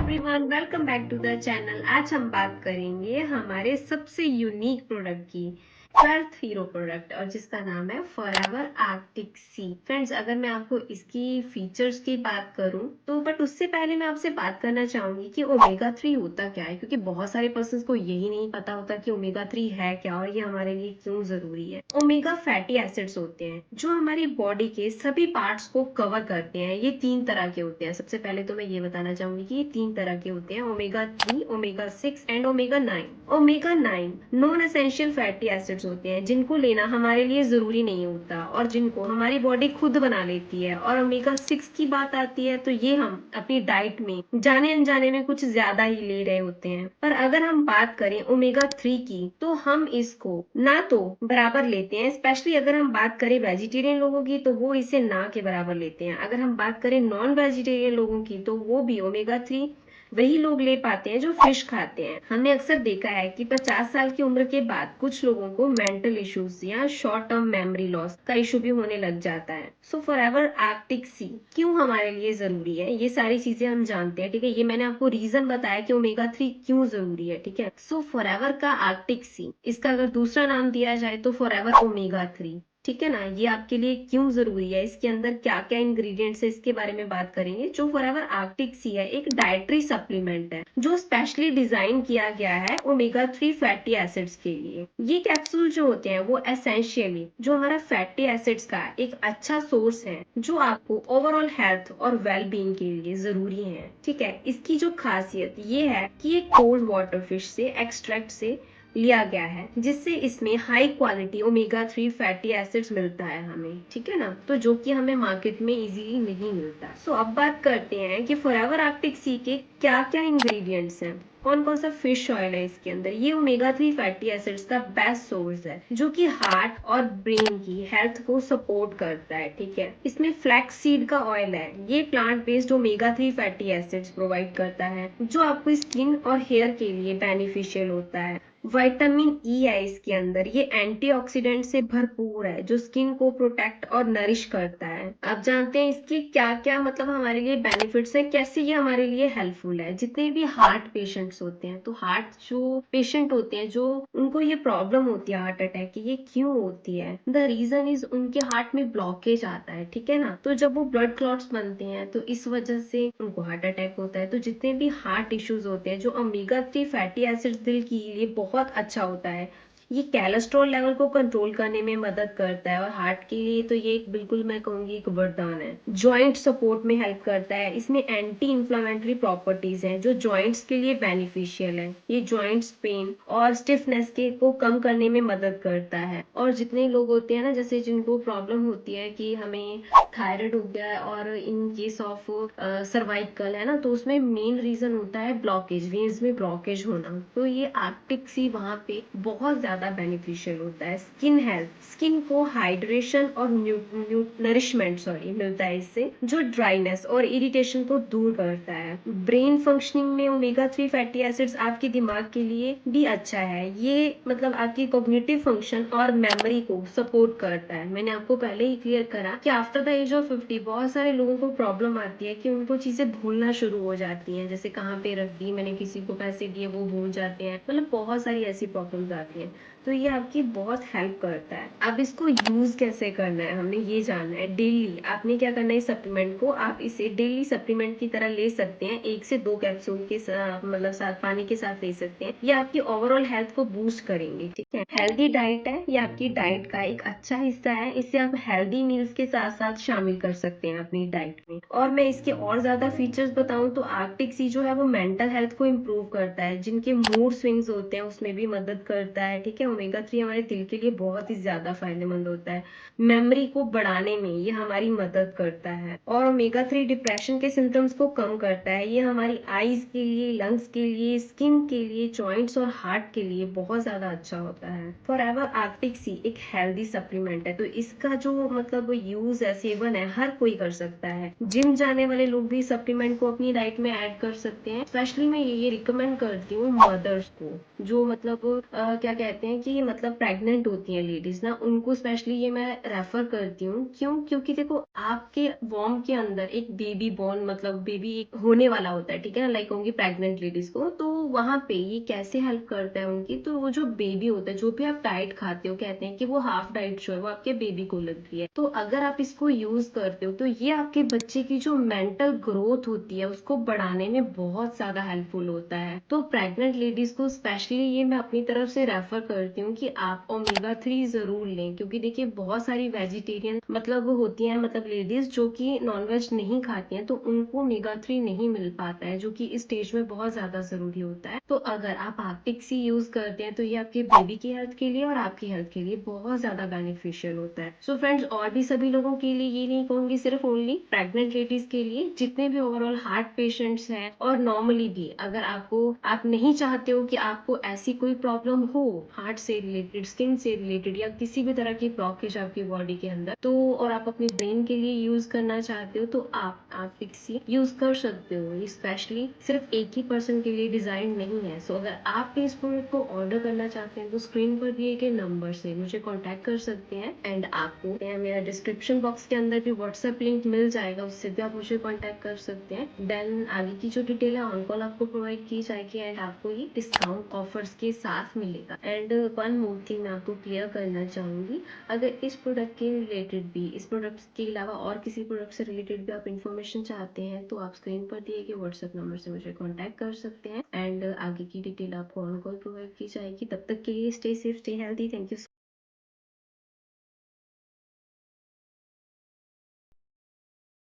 Everyone, welcome back to the channel. आज हम बात करेंगे हमारे सबसे यूनिक प्रोडक्ट की, 12th हीरो प्रोडक्ट, और जिसका नाम है फॉरएवर आर्कटिक सी। फ्रेंड्स, अगर मैं आपको इसकी फीचर्स की बात करूं तो बट उससे पहले मैं आपसे बात करना चाहूंगी कि ओमेगा 3 होता क्या है, क्योंकि बहुत सारे पर्सन को यही नहीं पता होता कि ओमेगा 3 है क्या और ये हमारे लिए क्यों जरूरी है। ओमेगा फैटी एसिड्स होते हैं जो हमारी बॉडी के सभी पार्ट्स को कवर करते हैं। ये 3 तरह के होते हैं। सबसे पहले तो मैं ये बताना चाहूंगी कि ये 3 तरह के होते हैं, omega 3, omega 6 and omega 9। Omega 9 non essential fatty acids होते हैं जिनको लेना हमारे लिए जरूरी नहीं होता और जिनको हमारी बॉडी खुद बना लेती है। और ओमेगा 6 की बात आती है तो ये हम अपनी डाइट में जाने अनजाने में कुछ ज्यादा ही ले रहे होते हैं। पर अगर हम बात करें ओमेगा 3 की तो हम इसको ना तो बराबर लेते हैं, स्पेशली अगर हम बात करें वेजिटेरियन लोगों की तो वो इसे ना के बराबर लेते हैं। अगर हम बात करें नॉन वेजिटेरियन लोगों की तो वो भी ओमेगा 3 वही लोग ले पाते हैं जो फिश खाते हैं। हमने अक्सर देखा है कि 50 साल की उम्र के बाद कुछ लोगों को मेंटल इश्यूज या शॉर्ट टर्म मेमोरी लॉस का इशू भी होने लग जाता है। सो फॉरएवर आर्कटिक सी क्यों हमारे लिए जरूरी है, ये सारी चीजें हम जानते हैं। ठीक है, ये मैंने आपको रीजन बताया कि ओमेगा 3 क्यों जरूरी है। ठीक है, सो फॉरएवर का आर्कटिक सी, इसका अगर दूसरा नाम दिया जाए तो फॉरएवर ओमेगा 3। ठीक है ना, ये आपके लिए क्यों जरूरी है, इसके अंदर क्या क्या इंग्रेडिएंट्स है, इसके बारे में बात करेंगे। जो फॉरएवर आर्कटिक सी है एक डाइटरी सप्लीमेंट है जो स्पेशली डिजाइन किया गया है ओमेगा 3 फैटी एसिड्स के लिए। ये कैप्सूल जो होते हैं वो एसेंशियली जो हमारा फैटी एसिड्स का एक अच्छा सोर्स है जो आपको ओवरऑल हेल्थ और वेलबींग के लिए जरूरी है। ठीक है, इसकी जो खासियत ये है कि ये कोल्ड वाटर फिश से एक्सट्रैक्ट से लिया गया है जिससे इसमें high quality omega 3 fatty acids मिलता है हमें। ठीक है ना, तो जो कि हमें मार्केट में इजीली नहीं मिलता। सो अब बात करते हैं कि फॉरएवर आर्कटिक सी के क्या क्या इंग्रेडिएंट्स हैं, कौन कौन सा फिश ऑयल है इसके अंदर। ये ओमेगा 3 फैटी एसिड्स का बेस्ट सोर्स है जो कि हार्ट और ब्रेन की हेल्थ को सपोर्ट करता है। ठीक है, इसमें फ्लैक्स सीड का ऑयल है, ये plant based omega 3 fatty acids provide करता है जो आपको स्किन और हेयर के लिए बेनिफिशियल होता है। विटामिन ई है इसके अंदर, ये एंटीऑक्सीडेंट से भरपूर है जो स्किन को प्रोटेक्ट और नरिश करता है। आप जानते हैं इसके क्या क्या मतलब हमारे लिए बेनिफिट्स हैं, कैसे ये हमारे लिए हेल्पफुल है। जितने भी हार्ट पेशेंट्स होते हैं, तो हार्ट जो पेशेंट होते हैं जो उनको ये प्रॉब्लम होती है हार्ट अटैक की, ये क्यों होती है, द रीजन इज उनके हार्ट में ब्लॉकेज आता है। ठीक है ना, तो जब वो ब्लड क्लॉट्स बनते हैं तो इस वजह से उनको हार्ट अटैक होता है। तो जितने भी हार्ट इश्यूज होते हैं, जो ओमेगा 3 फैटी एसिड दिल के लिए बहुत अच्छा होता है, ये कोलेस्ट्रॉल लेवल को कंट्रोल करने में मदद करता है और हार्ट के लिए तो ये एक बिल्कुल मैं कहूंगी एक वरदान है। जॉइंट सपोर्ट में हेल्प करता है, इसमें एंटी इंफ्लेमेटरी प्रॉपर्टीज हैं जो जॉइंट्स के लिए बेनिफिशियल है। ये जॉइंट्स पेन और स्टिफनेस के को कम करने में मदद करता है। और जितने लोग होते हैं ना, जैसे जिनको प्रॉब्लम होती है कि हमें थायराइड हो गया है और इन केस ऑफ सर्वाइकल है ना, तो उसमें मेन रीजन होता है ब्लॉकेज, वेन्स में ब्लॉकेज होना। तो ये आर्कटिक सी वहां पे बहुत ज्यादा बेनिफिशियल होता है। स्किन हेल्थ, स्किन को हाइड्रेशन और नरिशमेंट मिलता है इससे, जो ड्राइनेस और इरिटेशन को दूर करता है। ब्रेन फंक्शनिंग में ओमेगा 3 फैटी एसिड्स आपके दिमाग के लिए भी अच्छा है। ये मतलब आपकी कॉग्निटिव फंक्शन और मेमोरी को सपोर्ट करता है। मैंने आपको पहले ही क्लियर करा कि आफ्टर द एज ऑफ 50 बहुत सारे लोगों को प्रॉब्लम आती है कि उनको चीजें भूलना शुरू हो जाती हैं, जैसे कहाँ पे रख दी, मैंने किसी को पैसे दिए, वो भूल जाते हैं, मतलब बहुत सारी ऐसी प्रॉब्लम्स आती हैं। तो ये आपकी बहुत हेल्प करता है। अब इसको यूज कैसे करना है हमने ये जानना है। डेली आपने क्या करना है, सप्लीमेंट को आप इसे डेली सप्लीमेंट की तरह ले सकते हैं, 1 से 2 कैप्सूल के मतलब साथ पानी के साथ ले सकते हैं। ये आपकी ओवरऑल हेल्थ को बूस्ट करेंगे। ठीक है, हेल्दी डाइट है, ये आपकी डाइट का एक अच्छा हिस्सा है। इसे आप हेल्दी मील्स के साथ साथ शामिल कर सकते हैं अपनी डाइट में। और मैं इसके और ज्यादा फीचर्स बताऊं तो आर्कटिक सी जो है वो मेंटल हेल्थ को इम्प्रूव करता है, जिनके मूड स्विंग्स होते हैं उसमें भी मदद करता है। ठीक है, ओमेगा 3 हमारे दिल के लिए बहुत ही ज्यादा फायदेमंद होता है। मेमोरी को बढ़ाने में ये हमारी मदद करता है। और ओमेगा 3 डिप्रेशन के सिम्टम्स को कम करता है। ये हमारी आईज के लिए, लंग्स के लिए, स्किन के लिए, जॉइंट्स और हार्ट के लिए बहुत ज्यादा अच्छा होता है। फॉरएवर आर्कटिक सी एक हेल्दी सप्लीमेंट है, तो इसका जो मतलब यूज है, सेवन है, हर कोई कर सकता है। जिम जाने वाले लोग भी सप्लीमेंट को अपनी डाइट में ऐड कर सकते हैं। स्पेशली मैं ये रिकमेंड करती हूँ मदर्स को, जो मतलब क्या कहते हैं कि मतलब प्रेग्नेंट होती हैं लेडीज ना, उनको स्पेशली ये मैं रेफर करती हूँ। क्यों? क्योंकि देखो आपके वॉर्म के अंदर एक बेबी बॉर्न मतलब बेबी एक होने वाला होता है, ठीक है ना, लाइक होंगी प्रेग्नेंट लेडीज को, तो वहां पे ये कैसे हेल्प करता है उनकी, तो वो जो बेबी होता है, जो भी आप डाइट खाते हो, कहते हैं कि वो हाफ डाइट जो है वो आपके बेबी को लगती है, तो अगर आप इसको यूज करते हो तो ये आपके बच्चे की जो मेंटल ग्रोथ होती है उसको बढ़ाने में बहुत ज्यादा हेल्पफुल होता है। तो प्रेग्नेंट लेडीज को स्पेशली ये मैं अपनी तरफ से रेफर करती हूँ कि आप ओमेगा 3 जरूर लें, क्योंकि देखिए बहुत सारी वेजिटेरियन मतलब होती हैं, मतलब लेडीज जो कि नॉनवेज नहीं खाती हैं, तो उनको ओमेगा 3 नहीं मिल पाता है, जो कि इस स्टेज में बहुत ज्यादा जरूरी होता है। तो अगर आप आर्टिक सी यूज करते हैं तो ये आपके बेबी की हेल्थ के लिए और आपकी हेल्थ के लिए बहुत ज्यादा बेनिफिशियल होता है। सो फ्रेंड्स, और भी सभी लोगों के लिए, ये नहीं कहूंगी सिर्फ ओनली प्रेग्नेंट लेडीज के लिए, जितने भी ओवरऑल हार्ट पेशेंट्स हैं और नॉर्मली भी अगर आप नहीं चाहते हो कि आपको ऐसी कोई प्रॉब्लम हो हार्ट से रिलेटेड, स्किन से रिलेटेड या किसी भी तरह की ब्लॉकेज आपकी बॉडी के अंदर, तो और आप अपने ब्रेन के लिए यूज करना चाहते हो, तो आप पिक्सी यूज कर सकते हो। स्पेशली सिर्फ एक ही पर्सन के लिए डिजाइन नहीं है। सो अगर आप इस प्रोडक्ट को ऑर्डर करना चाहते हैं तो स्क्रीन पर दिए गए नंबर से मुझे कॉन्टेक्ट कर सकते हैं, एंड आपको मेरा डिस्क्रिप्शन बॉक्स के अंदर भी व्हाट्सएप लिंक मिल जाएगा, उससे भी आप मुझे कॉन्टेक्ट कर सकते हैं। देन आगे की जो डिटेल है ऑन कॉल आपको प्रोवाइड की जाएगी, एंड आपको ये डिस्काउंट ऑफर्स के साथ मिलेगा। एंड वन मोर थिंग मैं आपको क्लियर करना चाहूंगी, अगर इस प्रोडक्ट के रिलेटेड भी, इस प्रोडक्ट के अलावा और किसी प्रोडक्ट से रिलेटेड भी आप इन्फॉर्मेशन चाहते हैं तो आप स्क्रीन पर दिए गए व्हाट्सएप नंबर से मुझे कॉन्टैक्ट कर सकते हैं, एंड आगे की डिटेल आपको ऑन कॉल प्रोवाइड की जाएगी। तब तक के लिए stay safe, stay healthy. Thank you.